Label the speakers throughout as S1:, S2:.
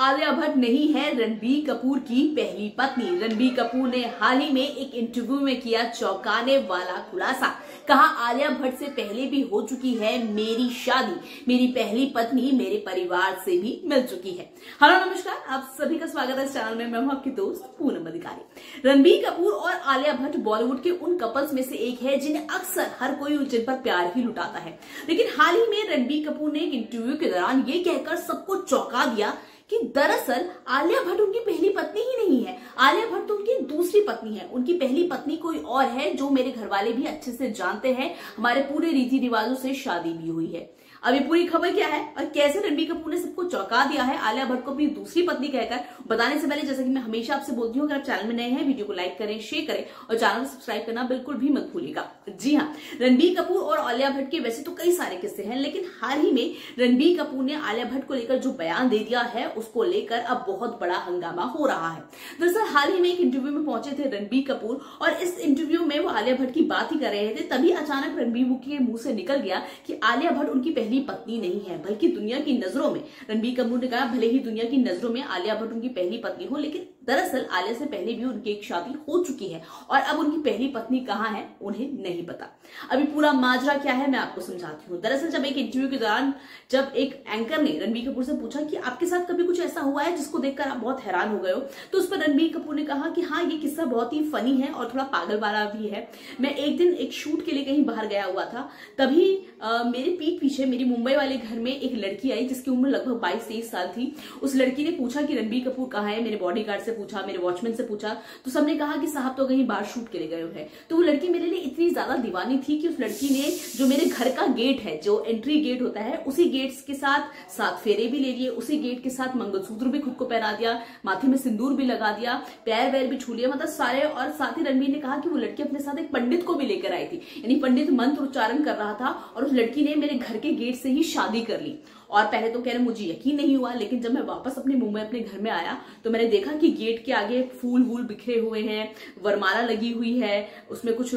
S1: आलिया भट्ट नहीं है रणबीर कपूर की पहली पत्नी। रणबीर कपूर ने हाल ही में एक इंटरव्यू में किया चौंकाने वाला खुलासा। कहा आलिया भट्ट से पहले भी हो चुकी है मेरी शादी, मेरी पहली पत्नी मेरे परिवार से भी मिल चुकी है। हेलो नमस्कार, आप सभी का स्वागत है इस चैनल में। मैं हूं आपकी दोस्त पूनम अधिकारी। रणबीर कपूर और आलिया भट्ट बॉलीवुड के उन कपल्स में से एक है जिन्हें अक्सर हर कोई जिन पर प्यार ही लुटाता है। लेकिन हाल ही में रणबीर कपूर ने एक इंटरव्यू के दौरान ये कहकर सबको चौंका दिया कि दरअसल आलिया भट्ट उनकी पहली पत्नी ही नहीं है। आलिया भट्ट तो उनकी दूसरी पत्नी है। उनकी पहली पत्नी कोई और है जो मेरे घर वाले भी अच्छे से जानते हैं। हमारे पूरे रीति रिवाजों से शादी भी हुई है। अभी पूरी खबर क्या है और कैसे रणबीर कपूर ने सबको चौंका दिया है आलिया भट्ट को अपनी दूसरी पत्नी कहकर, बताने से पहले जैसा कि मैं हमेशा आपसे बोलती हूँ, अगर आप चैनल में नए हैं वीडियो को लाइक करें, शेयर करें और चैनल को सब्सक्राइब करना बिल्कुल भी मत भूलिएगा। जी हाँ, रणबीर कपूर और आलिया भट्ट के वैसे तो कई सारे किस्से हैं, लेकिन हाल ही में रणबीर कपूर ने आलिया भट्ट को लेकर जो बयान दे दिया है उसको लेकर अब बहुत बड़ा हंगामा हो रहा है। दरअसल हाल ही में एक इंटरव्यू में पहुंचे थे रणबीर कपूर और इस इंटरव्यू में वो आलिया भट्ट की बात ही कर रहे थे। तभी अचानक रणबीर के मुंह से निकल गया कि आलिया भट्ट उनकी पहली पत्नी नहीं है, बल्कि दुनिया की नजरों में। रणबीर कपूर ने कहा भले ही दुनिया की नजरों में आलिया भट्ट उनकी पहली पत्नी हो, लेकिन दरअसल आलिया से पहले भी उनकी एक शादी हो चुकी है और अब उनकी पहली पत्नी कहां है उन्हें नहीं पता। अभी पूरा माजरा क्या है मैं आपको समझाती हूँ। दरअसल जब एक इंटरव्यू के दौरान जब एक एंकर ने रणबीर कपूर से पूछा कि आपके साथ कभी कुछ ऐसा हुआ है जिसको देखकर आप बहुत हैरान हो गए हो, तो उस पर रणबीर कपूर ने कहा कि हाँ, ये किस्सा बहुत ही फनी है और थोड़ा पागल वाला भी है। मैं एक दिन एक शूट के लिए कहीं बाहर गया हुआ था, तभी मेरे पीठ पीछे मेरी मुंबई वाले घर में एक लड़की आई जिसकी उम्र लगभग 22-23 साल थी। उस लड़की ने पूछा कि रणबीर कपूर कहाँ है। मेरे बॉडीगार्ड से पूछा, मेरे वॉचमैन से पूछा, तो सबने कहा कि साहब तो कहीं बाहर शूट के लिए गए हैं। तो वो लड़की मेरे लिए इतनी ज्यादा दीवानी थी कि उस लड़की ने जो मेरे घर का गेट है, जो एंट्री गेट होता है, उसी गेट के साथ 7 फेरे भी ले लिए, उसी गेट के साथ मंगलसूत्र भी खुद को पहना दिया, माथे में सिंदूर भी लगा दिया, पैर वैर भी छू लिया, मतलब सारे। और साथ ही रणबीर ने कहा कि वो लड़की अपने साथ एक पंडित को भी लेकर आई थी, यानी पंडित मंत्र उच्चारण कर रहा था और उस लड़की ने मेरे घर के गेट से ही शादी कर ली। और पहले तो कह रहे मुझे यकीन नहीं हुआ, लेकिन जब मैं वापस अपने मुंबई अपने घर में आया तो मैंने देखा कि गेट के आगे फूल वूल बिखरे हुए हैं, वरमाला लगी हुई है, उसमें कुछ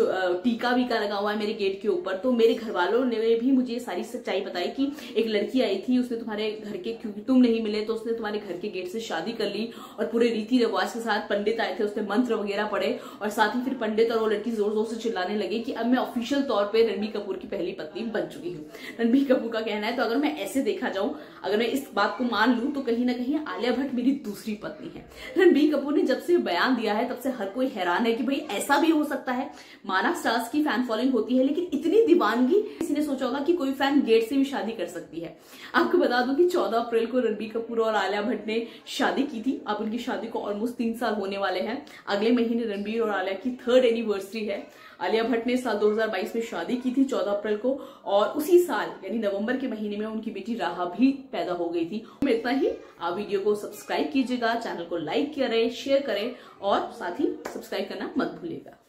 S1: टीका वीका लगा हुआ है मेरे गेट के ऊपर। तो मेरे घर वालों ने भी मुझे सारी सच्चाई बताई कि एक लड़की आई थी, उसने तुम्हारे घर के, क्योंकि तुम नहीं मिले तो उसने तुम्हारे घर के गेट से शादी कर ली और पूरे रीति रिवाज के साथ पंडित आए थे, उसने मंत्र वगैरह पढ़े और साथ ही फिर पंडित और वो लड़की जोर जोर से चिल्लाने लगी कि अब मैं ऑफिशियल तौर पर रणबीर कपूर की पहली पत्नी बन चुकी हूँ। रणबीर कपूर का कहना है तो अगर मैं ऐसे देखा जाऊं, अगर मैं इस बात को मान लूं, तो कहीं ना कहीं आलिया भट्ट मेरी दूसरी पत्नी है। रणबीर कपूर ने जब से बयान दिया है तब से हर कोई हैरान है कि भाई ऐसा भी हो सकता है। माना स्टार्स की फैन फॉलोइंग होती है, लेकिन इतनी दीवानगी किसी ने सोचा होगा कि कोई फैन गेट से भी शादी कर सकती है। आपको बता दूं कि 14 अप्रैल को रणबीर कपूर और आलिया भट्ट ने शादी की थी। अब उनकी शादी को ऑलमोस्ट 3 साल होने वाले हैं। अगले महीने रणबीर और आलिया की 3rd एनिवर्सरी है। आलिया भट्ट ने साल 2022 में शादी की थी 14 अप्रैल को, और उसी साल यानी नवंबर के महीने में उनकी बेटी राहा भी पैदा हो गई थी। इतना ही। आप वीडियो को सब्सक्राइब कीजिएगा, चैनल को लाइक करें, शेयर करें और साथ ही सब्सक्राइब करना मत भूलिएगा।